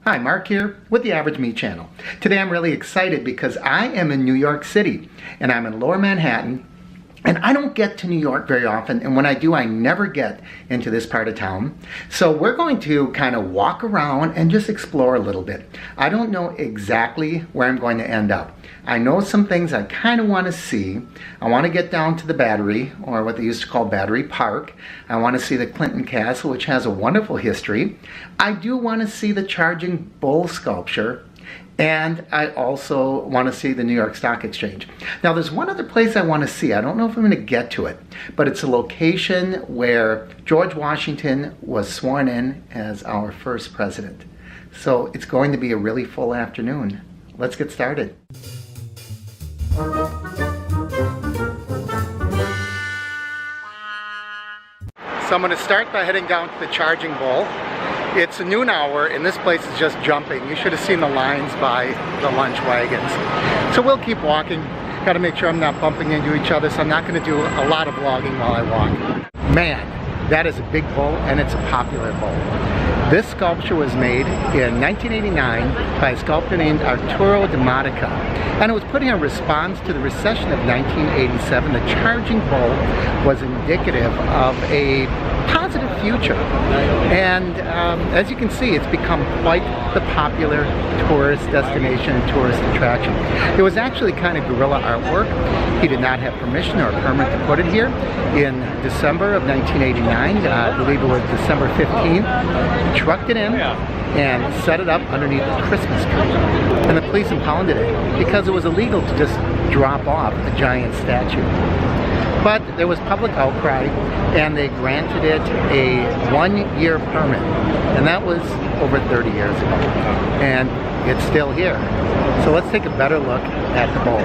Hi, Mark here with the Average Me channel. Today I'm really excited because I am in New York City and I'm in Lower Manhattan, and I don't get to New York very often, and when I do, I never get into this part of town. So we're going to kind of walk around and just explore a little bit. I don't know exactly where I'm going to end up. I know some things I kind of want to see. I want to get down to the Battery, or what they used to call Battery Park. I want to see the Clinton Castle, which has a wonderful history. I do want to see the Charging Bull sculpture. And I also want to see the New York Stock Exchange. Now there's one other place I want to see. I don't know if I'm going to get to it, but it's a location where George Washington was sworn in as our first president. So it's going to be a really full afternoon. Let's get started. So I'm going to start by heading down to the Charging Bull. It's a noon hour and this place is just jumping. You should have seen the lines by the lunch wagons. So we'll keep walking. Got to make sure I'm not bumping into each other, so I'm not going to do a lot of vlogging while I walk. Man, that is a big bull, and it's a popular bull. This sculpture was made in 1989 by a sculptor named Arturo de Modica, and it was put in response to the recession of 1987. The Charging Bull was indicative of a positive future, and as you can see, it's become quite the popular tourist destination and tourist attraction. It was actually kind of guerrilla artwork. He did not have permission or a permit to put it here. In December of 1989, I believe it was December 15th, trucked it in and set it up underneath the Christmas tree. And the police impounded it because it was illegal to just drop off a giant statue. But there was public outcry and they granted it a 1-year permit. And that was over 30 years ago. And it's still here. So let's take a better look at the bull.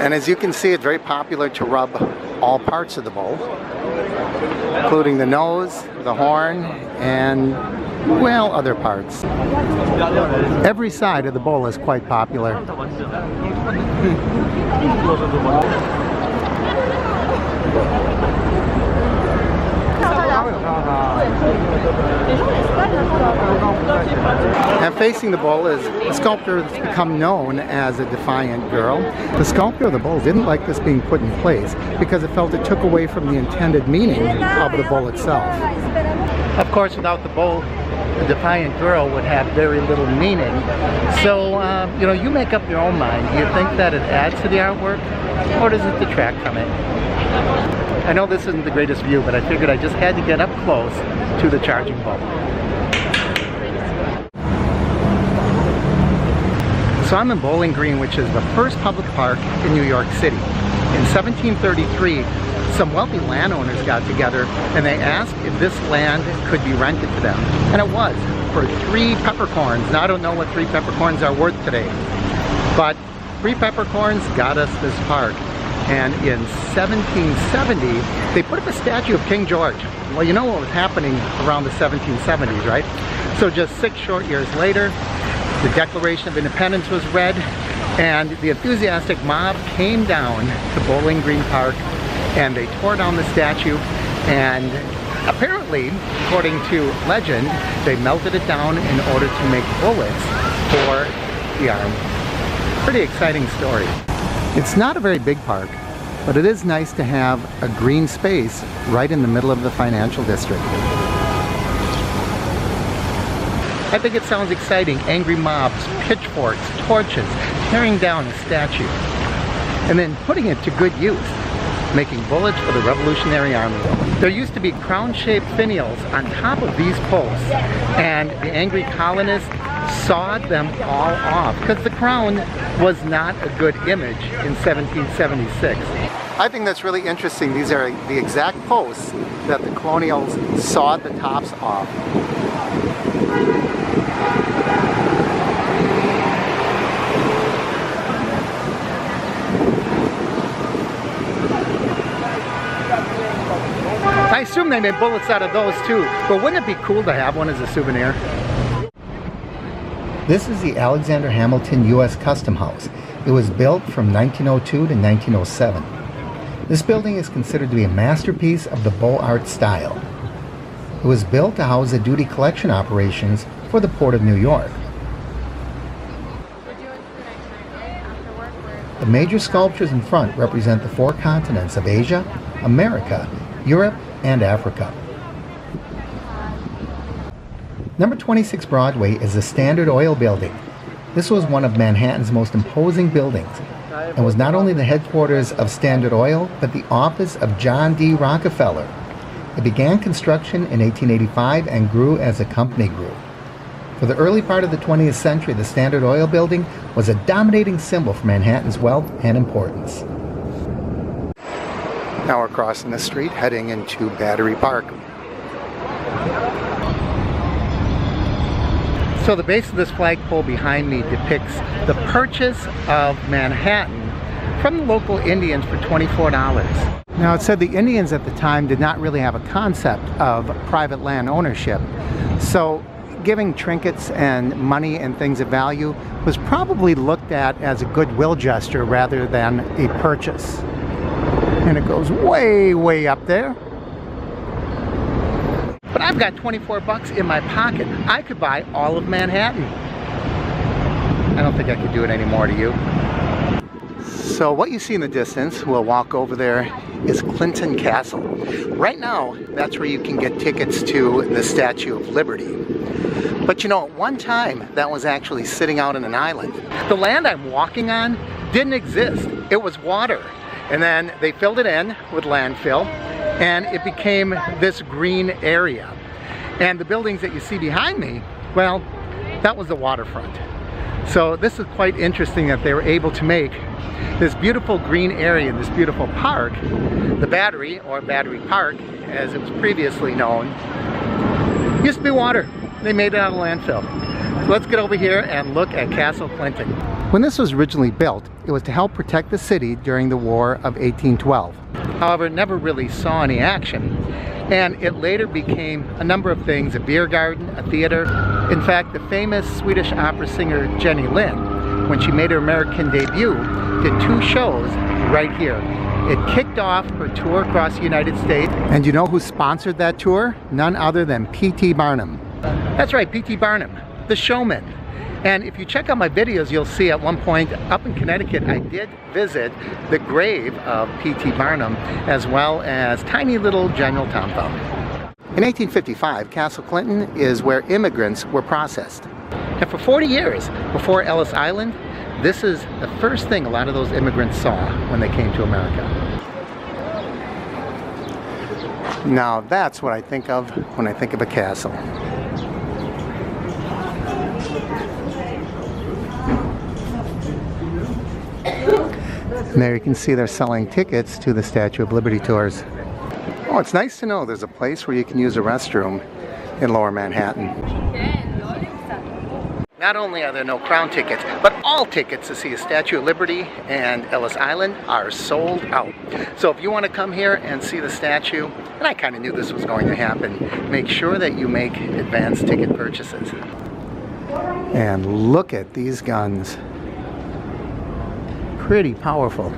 And as you can see, it's very popular to rub all parts of the bull, including the nose, the horn, and, well, other parts. Every side of the bull is quite popular. And facing the bull is a sculptor that's become known as a Defiant Girl. The sculptor of the bull didn't like this being put in place because it felt it took away from the intended meaning of the bull itself. Of course, without the bull, the Defiant Girl would have very little meaning. So, you know, you make up your own mind. Do you think that it adds to the artwork, or does it detract from it? I know this isn't the greatest view, but I figured I just had to get up close to the Charging Bull. So I'm in Bowling Green, which is the first public park in New York City. In 1733, some wealthy landowners got together and they asked if this land could be rented to them. And it was, for 3 peppercorns. Now I don't know what 3 peppercorns are worth today, but 3 peppercorns got us this park. And in 1770, they put up a statue of King George. Well, you know what was happening around the 1770s, right? So just 6 short years later, the Declaration of Independence was read, and the enthusiastic mob came down to Bowling Green Park, and they tore down the statue, and apparently, according to legend, they melted it down in order to make bullets for the army. Pretty exciting story. It's not a very big park, but it is nice to have a green space right in the middle of the financial district. I think it sounds exciting. Angry mobs, pitchforks, torches, tearing down a statue, and then putting it to good use, making bullets for the Revolutionary Army. There used to be crown-shaped finials on top of these posts, and the angry colonists sawed them all off because the crown was not a good image in 1776. I think that's really interesting. These are the exact posts that the colonials sawed the tops off. I assume they made bullets out of those too, but wouldn't it be cool to have one as a souvenir? This is the Alexander Hamilton U.S. Custom House. It was built from 1902 to 1907. This building is considered to be a masterpiece of the Beaux Arts style. It was built to house the duty collection operations for the Port of New York. The major sculptures in front represent the four continents of Asia, America, Europe, and Africa. Number 26 Broadway is the Standard Oil building. This was one of Manhattan's most imposing buildings and was not only the headquarters of Standard Oil, but the office of John D. Rockefeller. It began construction in 1885 and grew as the company grew. For the early part of the 20th century, the Standard Oil building was a dominating symbol for Manhattan's wealth and importance. Now we're crossing the street heading into Battery Park. So the base of this flagpole behind me depicts the purchase of Manhattan from the local Indians for $24. Now, it said the Indians at the time did not really have a concept of private land ownership, so giving trinkets and money and things of value was probably looked at as a goodwill gesture rather than a purchase. And it goes way, way up there. But I've got 24 bucks in my pocket. I could buy all of Manhattan. I don't think I could do it anymore, to you. So what you see in the distance, we'll walk over there, is Clinton Castle. Right now, that's where you can get tickets to the Statue of Liberty. But you know, at one time, that was actually sitting out on an island. The land I'm walking on didn't exist. It was water. And then they filled it in with landfill, and it became this green area. And the buildings that you see behind me, well, that was the waterfront. So this is quite interesting that they were able to make this beautiful green area, this beautiful park, the Battery, or Battery Park, as it was previously known, used to be water. They made it out of landfill. So let's get over here and look at Castle Clinton. When this was originally built, it was to help protect the city during the War of 1812. However, it never really saw any action, and it later became a number of things: a beer garden, a theater. In fact, the famous Swedish opera singer Jenny Lind, when she made her American debut, did 2 shows right here. It kicked off her tour across the United States, and you know who sponsored that tour? None other than P.T. Barnum. That's right, P.T. Barnum, the showman. And if you check out my videos, you'll see at one point up in Connecticut, I did visit the grave of P.T. Barnum, as well as tiny little General Tom Thumb. In 1855, Castle Clinton is where immigrants were processed. And for 40 years before Ellis Island, this is the first thing a lot of those immigrants saw when they came to America. Now that's what I think of when I think of a castle. And there you can see they're selling tickets to the Statue of Liberty tours. Oh, it's nice to know there's a place where you can use a restroom in Lower Manhattan. Not only are there no Crown tickets, but all tickets to see a Statue of Liberty and Ellis Island are sold out. So if you want to come here and see the statue, and I kind of knew this was going to happen, make sure that you make advance ticket purchases. And look at these guns. Pretty powerful.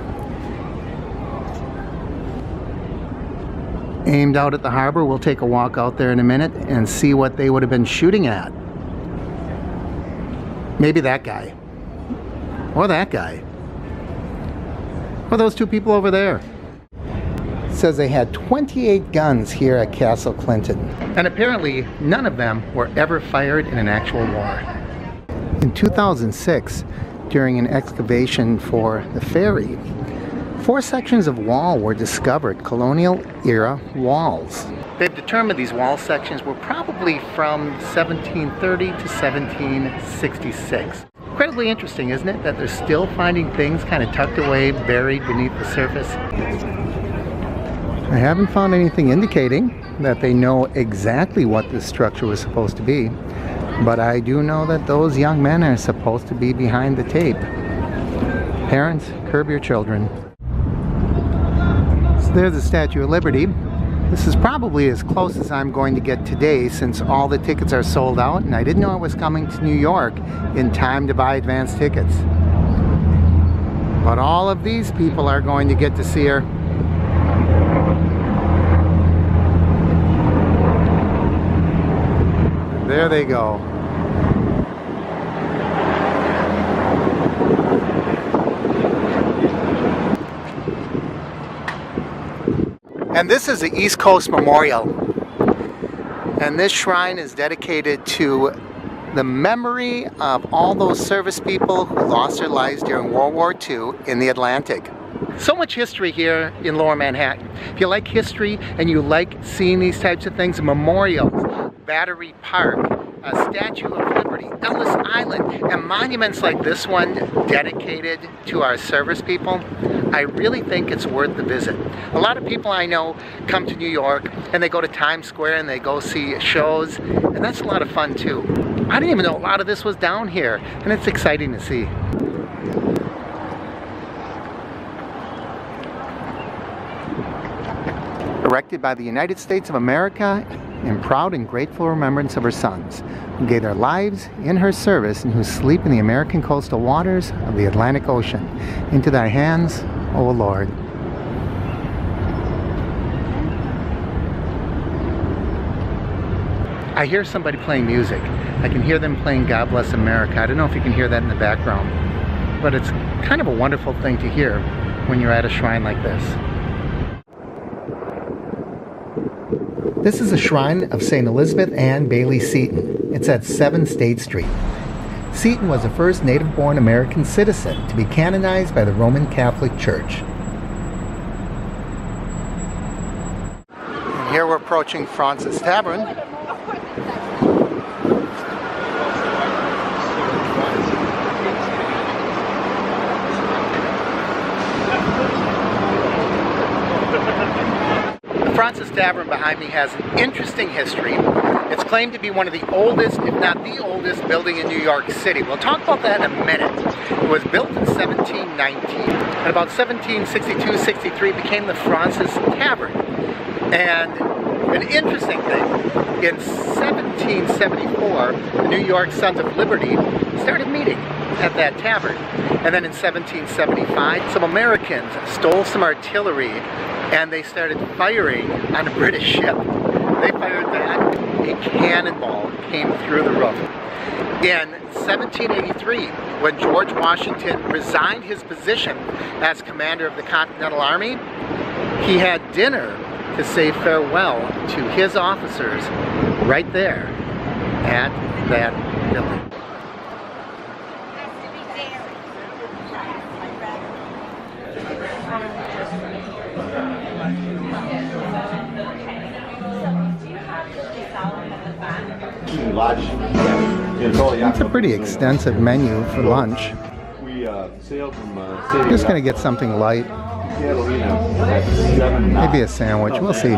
Aimed out at the harbor. We'll take a walk out there in a minute and see what they would have been shooting at. Maybe that guy. Or that guy. Or those 2 people over there. It says they had 28 guns here at Castle Clinton. And apparently none of them were ever fired in an actual war. In 2006, during an excavation for the ferry, 4 sections of wall were discovered, colonial-era walls. They've determined these wall sections were probably from 1730 to 1766. Incredibly interesting, isn't it, that they're still finding things kind of tucked away, buried beneath the surface? I haven't found anything indicating that they know exactly what this structure was supposed to be. But I do know that those young men are supposed to be behind the tape. Parents, curb your children. So there's the Statue of Liberty. This is probably as close as I'm going to get today, since all the tickets are sold out, and I didn't know I was coming to New York in time to buy advance tickets. But all of these people are going to get to see her. there they go. And this is the East Coast Memorial. And this shrine is dedicated to the memory of all those service people who lost their lives during World War II in the Atlantic. So much history here in Lower Manhattan. If you like history and you like seeing these types of things, memorials, Battery Park, a Statue of Liberty, Ellis Island, and monuments like this one dedicated to our service people, I really think it's worth the visit. A lot of people I know come to New York and they go to Times Square and they go see shows, and that's a lot of fun too. I didn't even know a lot of this was down here, and it's exciting to see. Erected by the United States of America in proud and grateful remembrance of her sons, who gave their lives in her service and who sleep in the American coastal waters of the Atlantic Ocean. Into thy hands, O Lord. I hear somebody playing music. I can hear them playing God Bless America. I don't know if you can hear that in the background, but it's kind of a wonderful thing to hear when you're at a shrine like this. This is a shrine of St. Elizabeth Ann Bailey Seton. It's at 7 State Street. Seton was the first native-born American citizen to be canonized by the Roman Catholic Church. And here we're approaching Francis Tavern. Francis Tavern behind me has an interesting history. It's claimed to be one of the oldest, if not the oldest, building in New York City. We'll talk about that in a minute. It was built in 1719. And about 1762-63 became the Francis Tavern. And an interesting thing, in 1774, the New York Sons of Liberty started meeting at that tavern. And then in 1775, some Americans stole some artillery and they started firing on a British ship. They fired that, a cannonball came through the roof. In 1783, when George Washington resigned his position as commander of the Continental Army, he had dinner to say farewell to his officers right there at that building. It's a pretty extensive menu for lunch. Just going to get something light. Maybe a sandwich. We'll see.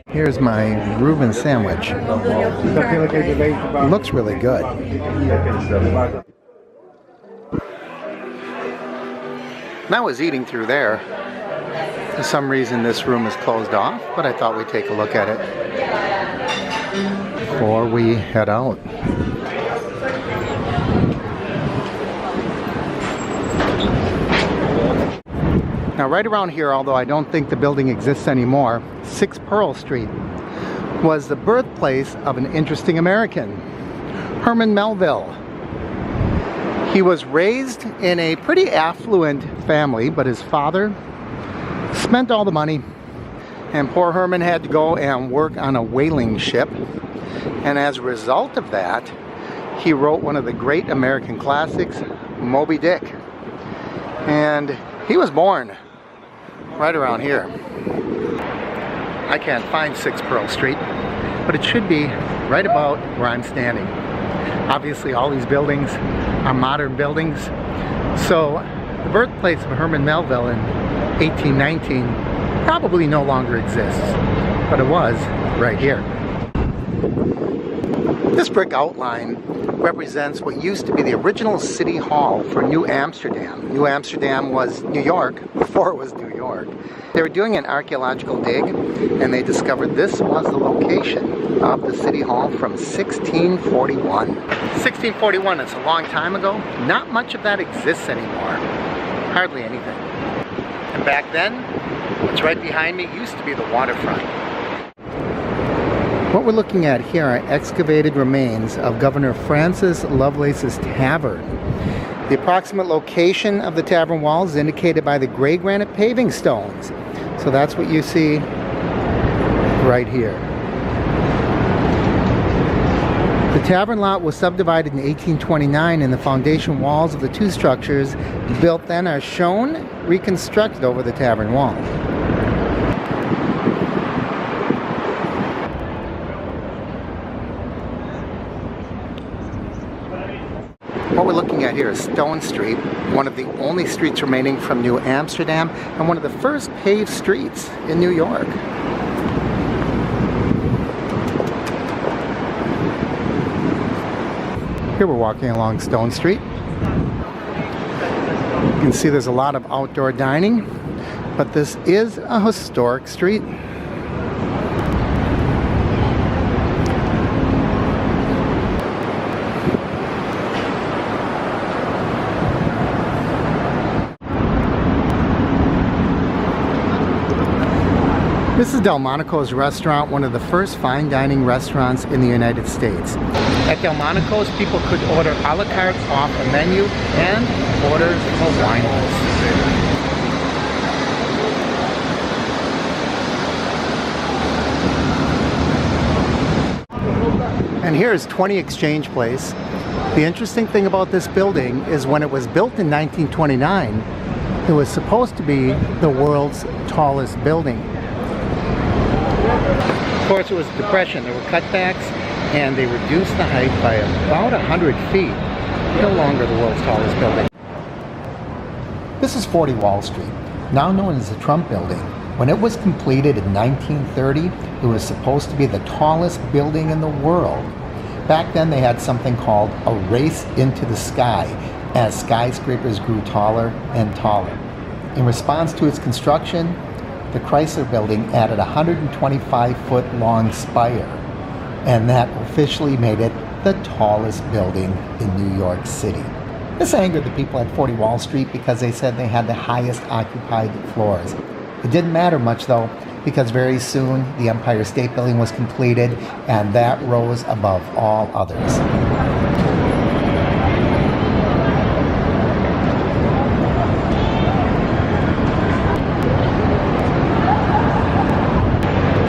Here's my Reuben sandwich. It looks really good. And I was eating through there. For some reason this room is closed off, but I thought we'd take a look at it before we head out. Now right around here, although I don't think the building exists anymore, 6 Pearl Street was the birthplace of an interesting American, Herman Melville. He was raised in a pretty affluent family, but his father spent all the money, and poor Herman had to go and work on a whaling ship. And as a result of that, he wrote one of the great American classics, Moby Dick. And he was born right around here. I can't find 6 Pearl Street, but it should be right about where I'm standing. Obviously all these buildings are modern buildings, so the birthplace of Herman Melville in 1819 probably no longer exists, but it was right here. This brick outline represents what used to be the original city hall for New Amsterdam. New Amsterdam was New York before it was New York. They were doing an archaeological dig and they discovered this was the location of the city hall from 1641. 1641, it's a long time ago. Not much of that exists anymore. Hardly anything. And back then, what's right behind me used to be the waterfront. What we're looking at here are excavated remains of Governor Francis Lovelace's Tavern. The approximate location of the tavern walls is indicated by the gray granite paving stones. So that's what you see right here. The tavern lot was subdivided in 1829, and the foundation walls of the two structures built then are shown reconstructed over the tavern wall. What we're looking at here is Stone Street, one of the only streets remaining from New Amsterdam and one of the first paved streets in New York. Here we're walking along Stone Street. You can see there's a lot of outdoor dining, but this is a historic street. This is Delmonico's restaurant, one of the first fine dining restaurants in the United States. At Delmonico's, people could order a la carte off a menu and order a wine list. And here's 20 Exchange Place. The interesting thing about this building is when it was built in 1929, it was supposed to be the world's tallest building. Of course, it was a depression. There were cutbacks, and they reduced the height by about 100 feet. No longer the world's tallest building. This is 40 Wall Street, now known as the Trump Building. When it was completed in 1930, it was supposed to be the tallest building in the world. Back then, they had something called a race into the sky, as skyscrapers grew taller and taller. In response to its construction, the Chrysler Building added a 125-foot long spire, and that officially made it the tallest building in New York City. This angered the people at 40 Wall Street because they said they had the highest occupied floors. It didn't matter much though, because very soon the Empire State Building was completed, and that rose above all others.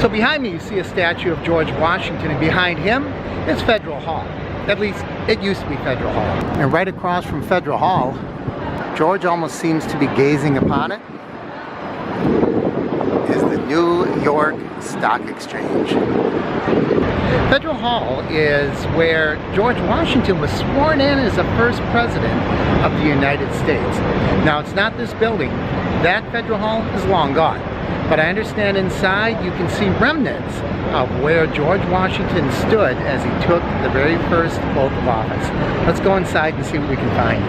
So behind me you see a statue of George Washington, and behind him is Federal Hall. At least it used to be Federal Hall. And right across from Federal Hall, George almost seems to be gazing upon it, is the New York Stock Exchange. Federal Hall is where George Washington was sworn in as the first president of the United States. Now, it's not this building. That Federal Hall is long gone. But I understand inside you can see remnants of where George Washington stood as he took the very first oath of office. Let's go inside and see what we can find.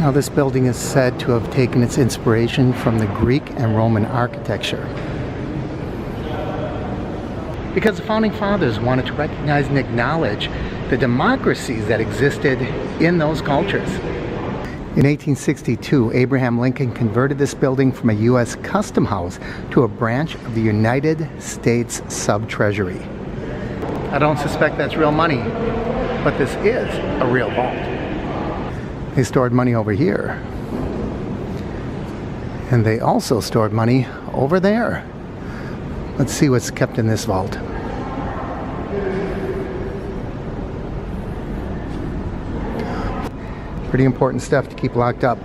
Now, this building is said to have taken its inspiration from the Greek and Roman architecture, because the Founding Fathers wanted to recognize and acknowledge the democracies that existed in those cultures. In 1862, Abraham Lincoln converted this building from a U.S. custom house to a branch of the United States Sub-Treasury. I don't suspect that's real money, but this is a real vault. They stored money over here, and they also stored money over there. Let's see what's kept in this vault. Pretty important stuff to keep locked up.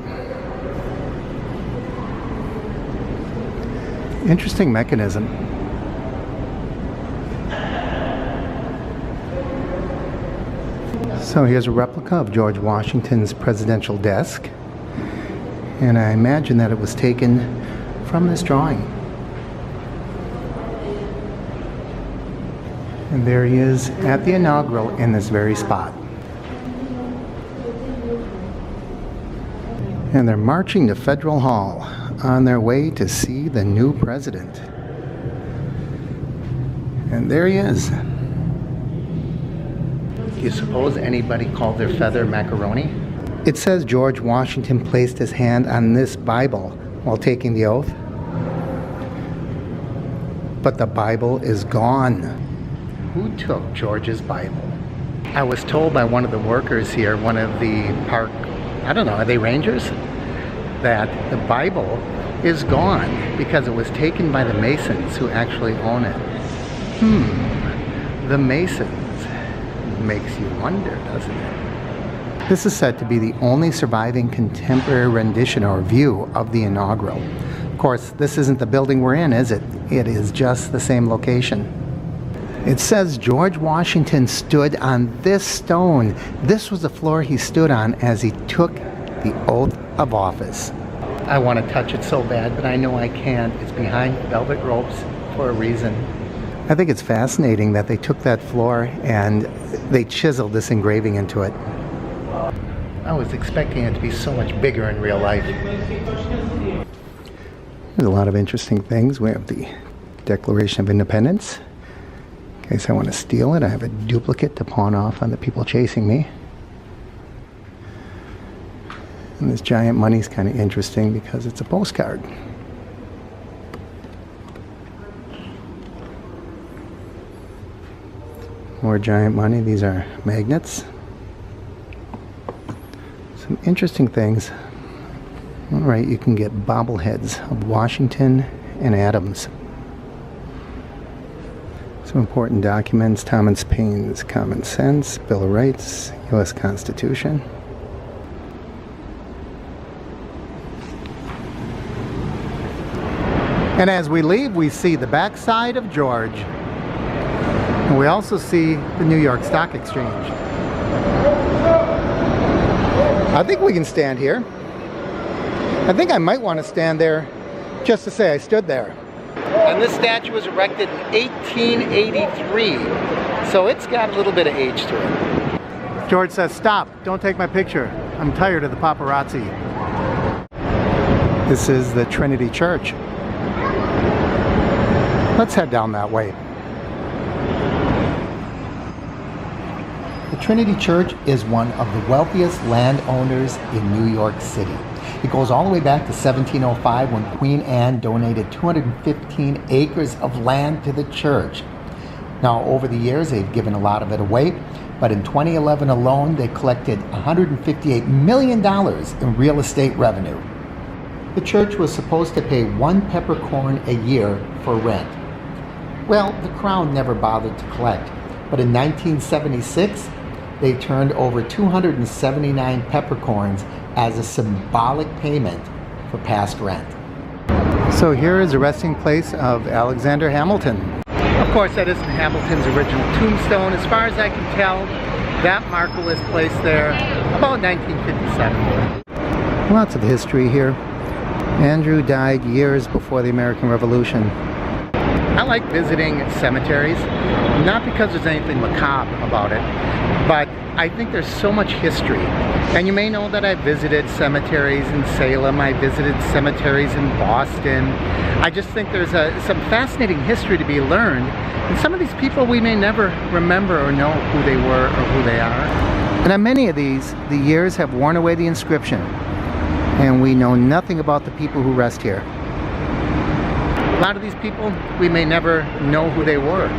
Interesting mechanism. So here's a replica of George Washington's presidential desk, and I imagine that it was taken from this drawing. And there he is at the inaugural in this very spot. And they're marching to Federal Hall on their way to see the new president. And there he is. Do you suppose anybody called their feather macaroni? It says George Washington placed his hand on this Bible while taking the oath. But the Bible is gone. Who took George's Bible? I was told by one of the workers here, one of the park, I don't know, are they rangers? That the Bible is gone because it was taken by the Masons who actually own it. The Masons. Makes you wonder, doesn't it? This is said to be the only surviving contemporary rendition or view of the inaugural. Of course, this isn't the building we're in, is it? It is just the same location. It says George Washington stood on this stone. This was the floor he stood on as he took the oath of office. I want to touch it so bad, but I know I can't. It's behind velvet ropes for a reason. I think it's fascinating that they took that floor and they chiseled this engraving into it. I was expecting it to be so much bigger in real life. There's a lot of interesting things. We have the Declaration of Independence. In case I want to steal it, I have a duplicate to pawn off on the people chasing me. And this giant money is kind of interesting because it's a postcard. More giant money. These are magnets. Some interesting things. Alright, you can get bobbleheads of Washington and Adams. Some important documents. Thomas Paine's Common Sense, Bill of Rights, U.S. Constitution. And as we leave, we see the backside of George. And we also see the New York Stock Exchange. I think we can stand here. I think I might want to stand there just to say I stood there. And this statue was erected in 1883, so it's got a little bit of age to it. George says, "Stop, don't take my picture. I'm tired of the paparazzi." This is the Trinity Church. Let's head down that way. The Trinity Church is one of the wealthiest landowners in New York City. It goes all the way back to 1705 when Queen Anne donated 215 acres of land to the church. Now, over the years, they've given a lot of it away, but in 2011 alone, they collected $158 million in real estate revenue. The church was supposed to pay 1 peppercorn a year for rent. Well, the Crown never bothered to collect, but in 1976, they turned over 279 peppercorns as a symbolic payment for past rent. So here is the resting place of Alexander Hamilton. Of course, that isn't Hamilton's original tombstone. As far as I can tell, that marker was placed there about 1957. Lots of history here. Andrew died years before the American Revolution. I like visiting cemeteries, not because there's anything macabre about it, but I think there's so much history. And you may know that I visited cemeteries in Salem, I visited cemeteries in Boston. I just think there's some fascinating history to be learned. And some of these people we may never remember or know who they were or who they are. And on many of these, the years have worn away the inscription. And we know nothing about the people who rest here. A lot of these people, we may never know who they were,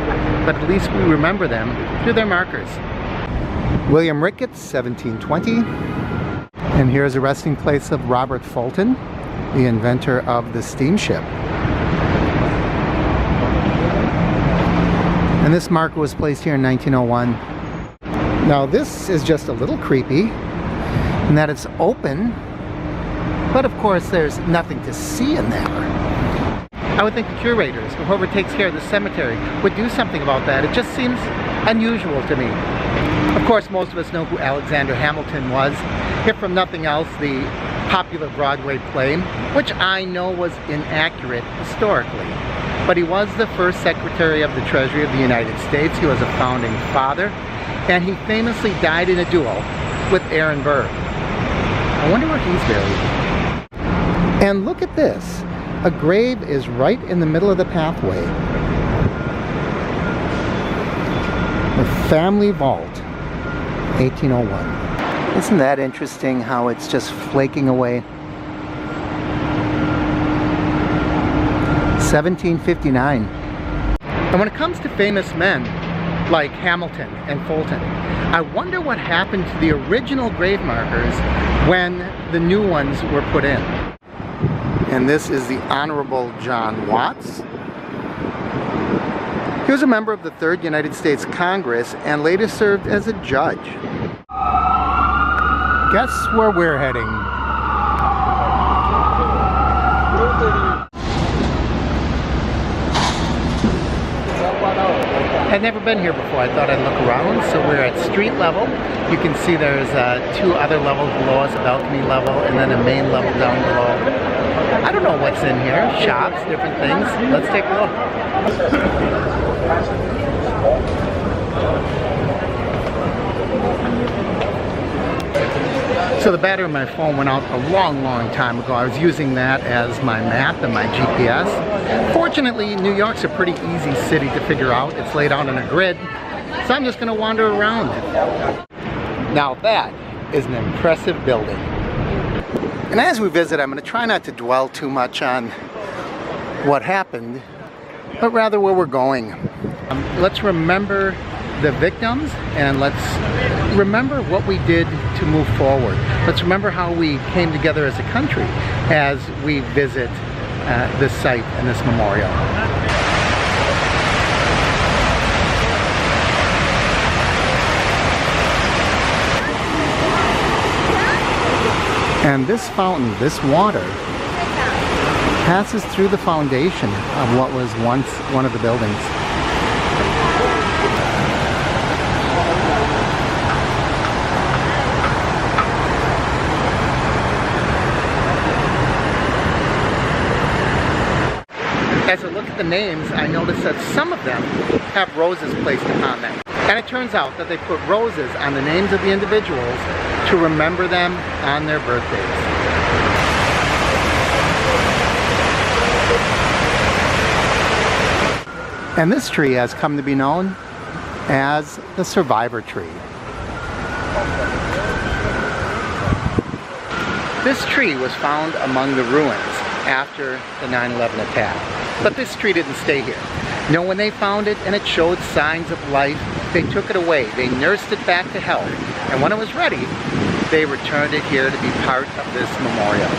but at least we remember them through their markers. William Ricketts, 1720. And here's a resting place of Robert Fulton, the inventor of the steamship. And this marker was placed here in 1901. Now this is just a little creepy, in that it's open, but of course there's nothing to see in there. I would think the curators, or whoever takes care of the cemetery, would do something about that. It just seems unusual to me. Of course, most of us know who Alexander Hamilton was. If from nothing else, the popular Broadway play, which I know was inaccurate historically. But he was the first Secretary of the Treasury of the United States. He was a founding father, and he famously died in a duel with Aaron Burr. I wonder where he's buried. And look at this. A grave is right in the middle of the pathway. The Family Vault, 1801. Isn't that interesting how it's just flaking away? 1759. And when it comes to famous men like Hamilton and Fulton, I wonder what happened to the original grave markers when the new ones were put in. And this is the Honorable John Watts. He was a member of the 3rd United States Congress and later served as a judge. Guess where we're heading? I'd never been here before. I thought I'd look around. So we're at street level. You can see there's 2 other levels below us, a balcony level and then a main level down below. I don't know what's in here. Shops, different things. Let's take a look. So the battery of my phone went out a long time ago. I was using that as my map and my GPS. Fortunately, New York's a pretty easy city to figure out. It's laid out on a grid, so I'm just going to wander around. Now that is an impressive building. And as we visit, I'm going to try not to dwell too much on what happened, but rather where we're going. Let's remember the victims, and let's remember what we did to move forward. Let's remember how we came together as a country as we visit this site and this memorial. And this fountain, this water, passes through the foundation of what was once one of the buildings. As I look at the names, I notice that some of them have roses placed upon them. And it turns out that they put roses on the names of the individuals to remember them on their birthdays. And this tree has come to be known as the survivor tree. This tree was found among the ruins after the 9/11 attack. But this tree didn't stay here. No, when they found it and it showed signs of life, they took it away. They nursed it back to health. And when it was ready, they returned it here to be part of this memorial.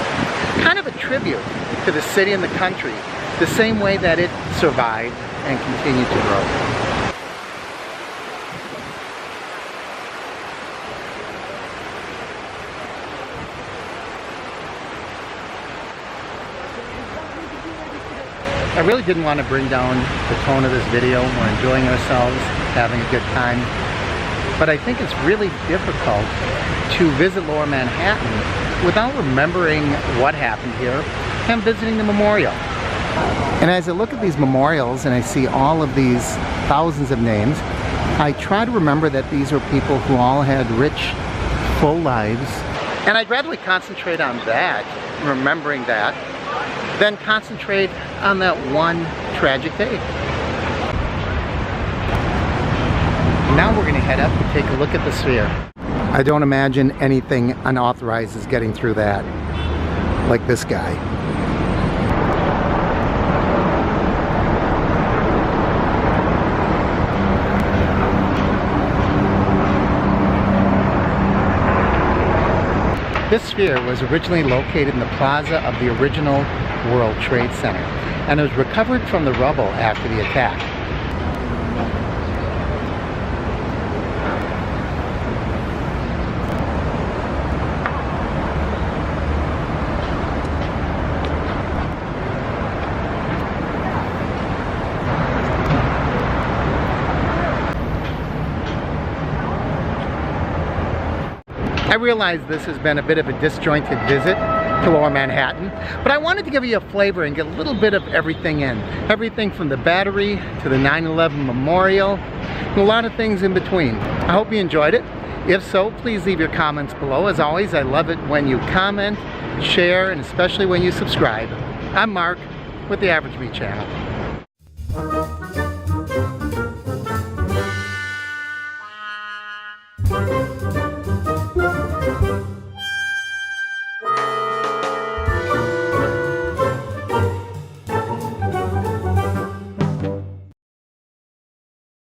Kind of a tribute to the city and the country, the same way that it survived and continued to grow. I really didn't want to bring down the tone of this video. We're enjoying ourselves, having a good time. But I think it's really difficult to visit Lower Manhattan without remembering what happened here and visiting the memorial. And as I look at these memorials and I see all of these thousands of names, I try to remember that these were people who all had rich, full lives. And I'd rather we concentrate on that, remembering that, then concentrate on that one tragic day. Now we're going to head up and take a look at the sphere. I don't imagine anything unauthorized is getting through that, like this guy. This sphere was originally located in the plaza of the original World Trade Center, and it was recovered from the rubble after the attack. I realize this has been a bit of a disjointed visit to Lower Manhattan, but I wanted to give you a flavor and get a little bit of everything in. Everything from the Battery to the 9/11 Memorial, and a lot of things in between. I hope you enjoyed it. If so, please leave your comments below. As always, I love it when you comment, share, and especially when you subscribe. I'm Mark with the Average Me channel.